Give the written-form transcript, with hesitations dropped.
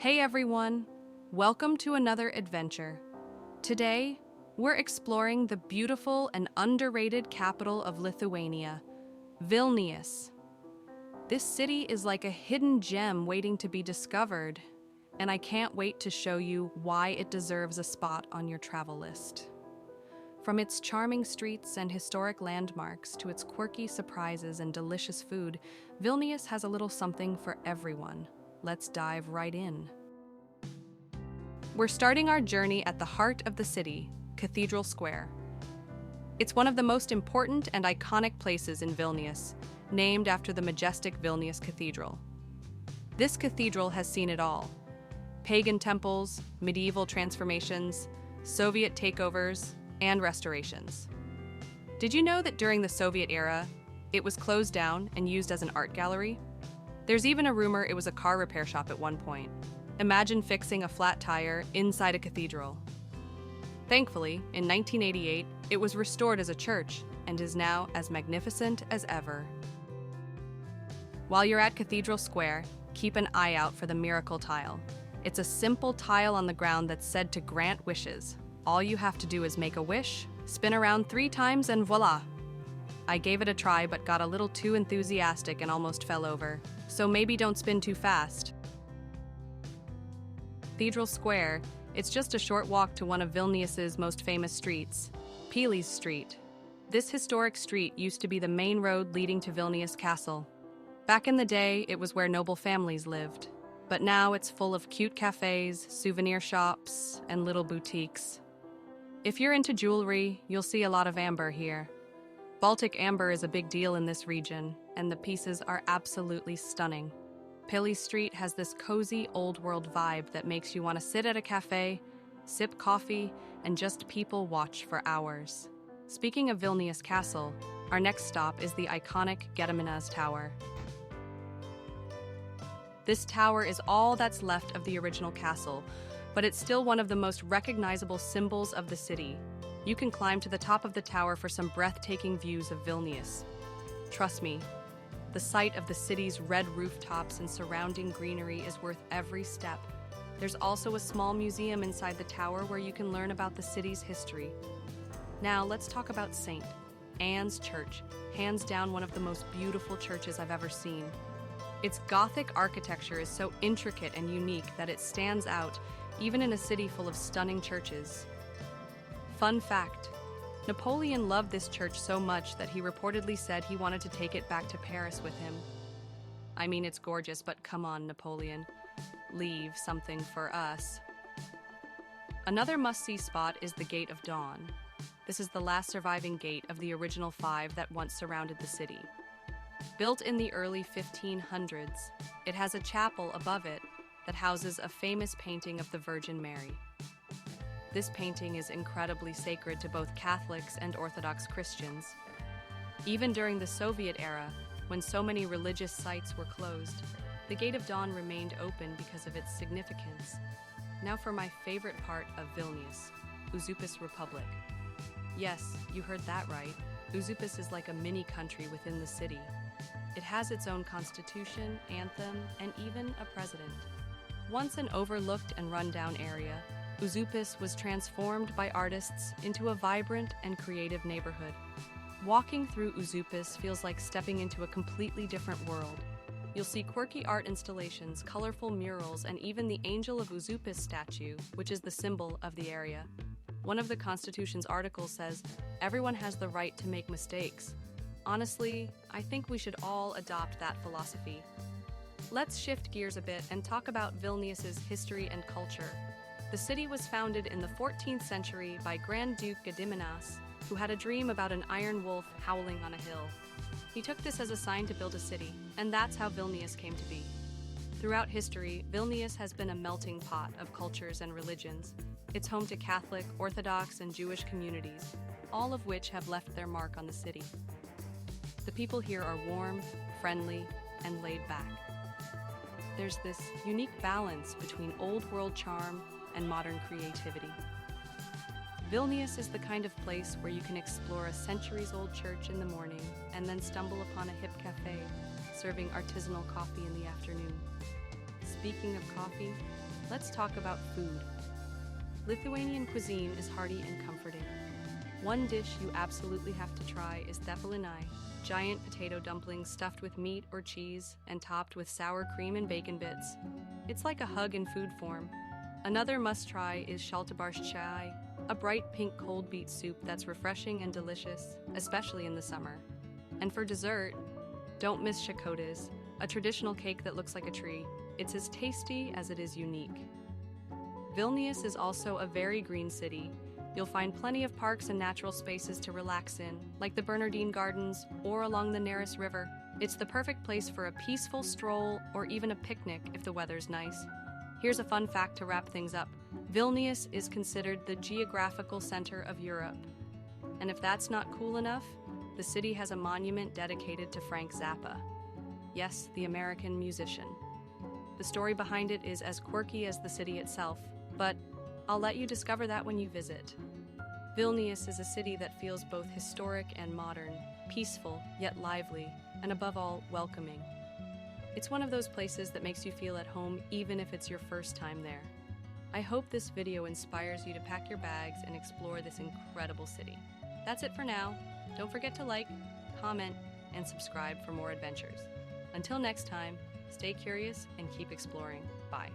Hey everyone, welcome to another adventure. Today, we're exploring the beautiful and underrated capital of Lithuania, Vilnius. This city is like a hidden gem waiting to be discovered, and I can't wait to show you why it deserves a spot on your travel list. From its charming streets and historic landmarks to its quirky surprises and delicious food, Vilnius has a little something for everyone. Let's dive right in. We're starting our journey at the heart of the city, Cathedral Square. It's one of the most important and iconic places in Vilnius, named after the majestic Vilnius Cathedral. This cathedral has seen it all: pagan temples, medieval transformations, Soviet takeovers, and restorations. Did you know that during the Soviet era, it was closed down and used as an art gallery? There's even a rumor it was a car repair shop at one point. Imagine fixing a flat tire inside a cathedral. Thankfully, in 1988, it was restored as a church and is now as magnificent as ever. While you're at Cathedral Square, keep an eye out for the miracle tile. It's a simple tile on the ground that's said to grant wishes. All you have to do is make a wish, spin around 3 times, and voila! I gave it a try but got a little too enthusiastic and almost fell over, so maybe don't spin too fast. Cathedral Square, it's just a short walk to one of Vilnius's most famous streets, Pilies Street. This historic street used to be the main road leading to Vilnius Castle. Back in the day, it was where noble families lived, but now it's full of cute cafes, souvenir shops, and little boutiques. If you're into jewelry, you'll see a lot of amber here. Baltic amber is a big deal in this region, and the pieces are absolutely stunning. Pilies Street has this cozy, old-world vibe that makes you want to sit at a cafe, sip coffee, and just people watch for hours. Speaking of Vilnius Castle, our next stop is the iconic Gediminas Tower. This tower is all that's left of the original castle, but it's still one of the most recognizable symbols of the city. You can climb to the top of the tower for some breathtaking views of Vilnius. Trust me, the sight of the city's red rooftops and surrounding greenery is worth every step. There's also a small museum inside the tower where you can learn about the city's history. Now let's talk about St. Anne's Church, hands down one of the most beautiful churches I've ever seen. Its Gothic architecture is so intricate and unique that it stands out even in a city full of stunning churches. Fun fact: Napoleon loved this church so much that he reportedly said he wanted to take it back to Paris with him. I mean, it's gorgeous, but come on, Napoleon. Leave something for us. Another must-see spot is the Gate of Dawn. This is the last surviving gate of the original 5 that once surrounded the city. Built in the early 1500s, it has a chapel above it that houses a famous painting of the Virgin Mary. This painting is incredibly sacred to both Catholics and Orthodox Christians. Even during the Soviet era, when so many religious sites were closed, the Gate of Dawn remained open because of its significance. Now for my favorite part of Vilnius, Užupis Republic. Yes, you heard that right. Užupis is like a mini country within the city. It has its own constitution, anthem, and even a president. Once an overlooked and run-down area, Užupis was transformed by artists into a vibrant and creative neighborhood. Walking through Užupis feels like stepping into a completely different world. You'll see quirky art installations, colorful murals, and even the Angel of Užupis statue, which is the symbol of the area. One of the Constitution's articles says, "Everyone has the right to make mistakes." Honestly, I think we should all adopt that philosophy. Let's shift gears a bit and talk about Vilnius's history and culture. The city was founded in the 14th century by Grand Duke Gediminas, who had a dream about an iron wolf howling on a hill. He took this as a sign to build a city, and that's how Vilnius came to be. Throughout history, Vilnius has been a melting pot of cultures and religions. It's home to Catholic, Orthodox, and Jewish communities, all of which have left their mark on the city. The people here are warm, friendly, and laid back. There's this unique balance between old-world charm and modern creativity. Vilnius is the kind of place where you can explore a centuries-old church in the morning and then stumble upon a hip cafe serving artisanal coffee in the afternoon. Speaking of coffee, let's talk about food. Lithuanian cuisine is hearty and comforting. One dish you absolutely have to try is cepelinai, giant potato dumplings stuffed with meat or cheese and topped with sour cream and bacon bits. It's like a hug in food form. Another must-try is chai, a bright pink cold beet soup that's refreshing and delicious, especially in the summer. And for dessert, don't miss shakotas, a traditional cake that looks like a tree. It's as tasty as it is unique. Vilnius is also a very green city. You'll find plenty of parks and natural spaces to relax in, like the Bernardine Gardens or along the Neris River. It's the perfect place for a peaceful stroll or even a picnic if the weather's nice. Here's a fun fact to wrap things up. Vilnius is considered the geographical center of Europe. And if that's not cool enough, the city has a monument dedicated to Frank Zappa. Yes, the American musician. The story behind it is as quirky as the city itself, but I'll let you discover that when you visit. Vilnius is a city that feels both historic and modern, peaceful yet lively, and above all, welcoming. It's one of those places that makes you feel at home even if it's your first time there. I hope this video inspires you to pack your bags and explore this incredible city. That's it for now. Don't forget to like, comment, and subscribe for more adventures. Until next time, stay curious and keep exploring. Bye.